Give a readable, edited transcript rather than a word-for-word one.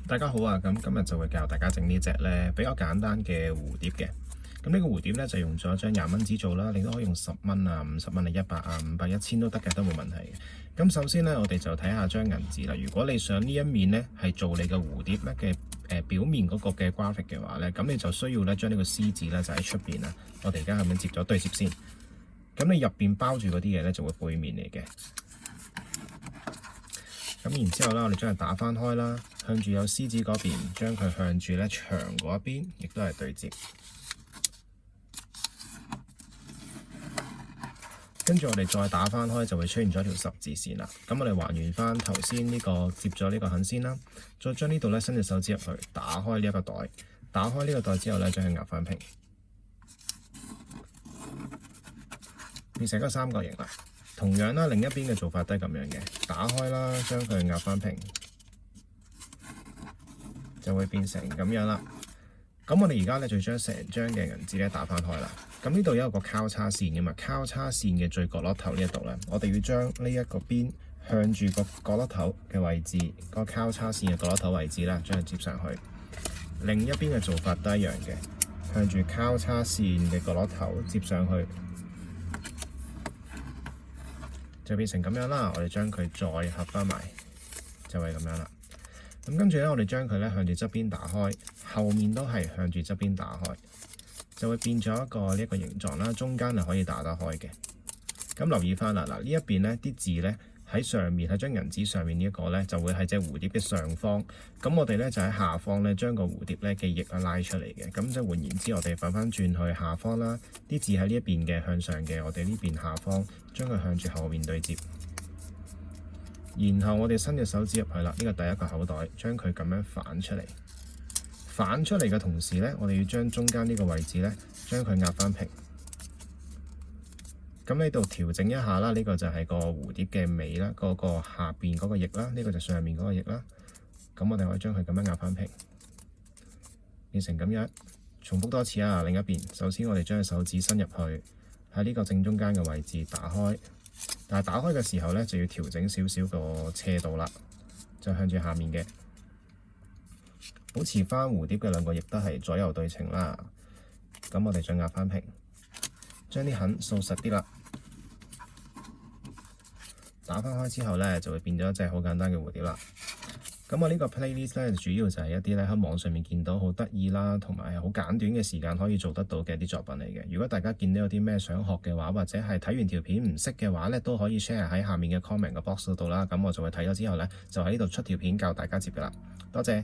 大家好啊！咁今日就會教大家整呢隻咧比較簡單嘅蝴蝶嘅。咁呢個蝴蝶咧就用咗張20蚊紙做啦，你都可以用10蚊啊、50蚊啊、100啊、500、1000都得嘅，都冇問題嘅。咁首先咧，我哋就睇下張銀紙啦。如果你想呢一面咧係做你嘅蝴蝶咧嘅表面嗰個嘅 graphic 嘅話咧，咁你就需要咧將呢個 C 字咧就喺出邊啊。我哋而家係咪接咗對接先？咁你入邊包住嗰啲嘢咧就會背面嚟嘅。咁然之後啦，我哋將佢打翻開啦，向住有 C 字嗰邊，將佢向住咧長嗰一邊，亦都係對接。跟住我哋再打翻開，就會出現咗條十字線啦。咁我哋還原翻頭先呢個接咗呢個痕先啦，再將呢度咧伸隻手指入去，打開呢一個袋，打開呢個袋之後咧，將佢壓翻平，變成一個三角形啦。同樣啦，另一邊嘅做法都係咁樣嘅，打開啦，將佢壓翻平，就會變成咁樣啦。咁我哋而家咧就將成張嘅銀紙咧打翻開啦。咁呢度有一個交叉線嘅嘛，交叉線嘅最角落頭呢一度咧，我哋要將呢一個邊向住個角落頭嘅位置，個交叉線嘅角落頭位置啦，將佢接上去。另一邊嘅做法都一樣嘅，向住交叉線嘅角落頭接上去。就變成咁樣啦，我哋將佢再合翻埋，就係咁樣啦。咁跟住咧，我哋將佢咧向住側邊打開，後面都係向住側邊打開，就會變咗一個呢一個形狀啦。中間係可以打得開嘅。咁留意翻啦，嗱呢一邊咧啲字咧喺上面，喺張銀紙上面呢一個咧就會係隻蝴蝶嘅上方。咁我哋咧就喺下方咧將個蝴蝶咧嘅翼啊拉出嚟嘅。咁即係換言之，我哋反翻轉去下方啦，啲字喺呢一邊嘅向上嘅，我哋呢邊下方將佢向住後面對接。然後我哋伸隻手指入去啦，呢個第一個口袋，將佢咁樣反出嚟。反出嚟嘅同時咧，我哋要將中間呢個位置咧，將佢壓翻平。咁呢度調整一下啦，呢個就係個蝴蝶嘅尾啦，嗰個下邊嗰個翼啦，呢個就上面嗰個翼啦。咁我哋可以將佢咁樣壓翻平，變成咁樣。重複多次啊，另一邊。首先我哋將手指伸入去，喺呢個正中間嘅位置打開。但係打開嘅時候咧，就要調整少少個斜度啦，就向住下面嘅，保持翻蝴蝶嘅兩個翼都係左右對稱啦。咁我哋再壓翻平，將啲痕掃實啲啦。打翻開之後咧，就會變咗一隻好簡單嘅蝴蝶啦。咁我呢個 playlist 咧，主要就係一啲咧喺網上面見到好得意啦，同埋好簡短嘅時間可以做得到嘅啲作品嚟嘅。如果大家見到有啲咩想學嘅話，或者係睇完條片唔識嘅話咧，都可以 share 喺下面嘅 comment 嘅 box 度啦。咁我就會睇咗之後咧，就喺呢度出條片教大家接㗎啦。多謝。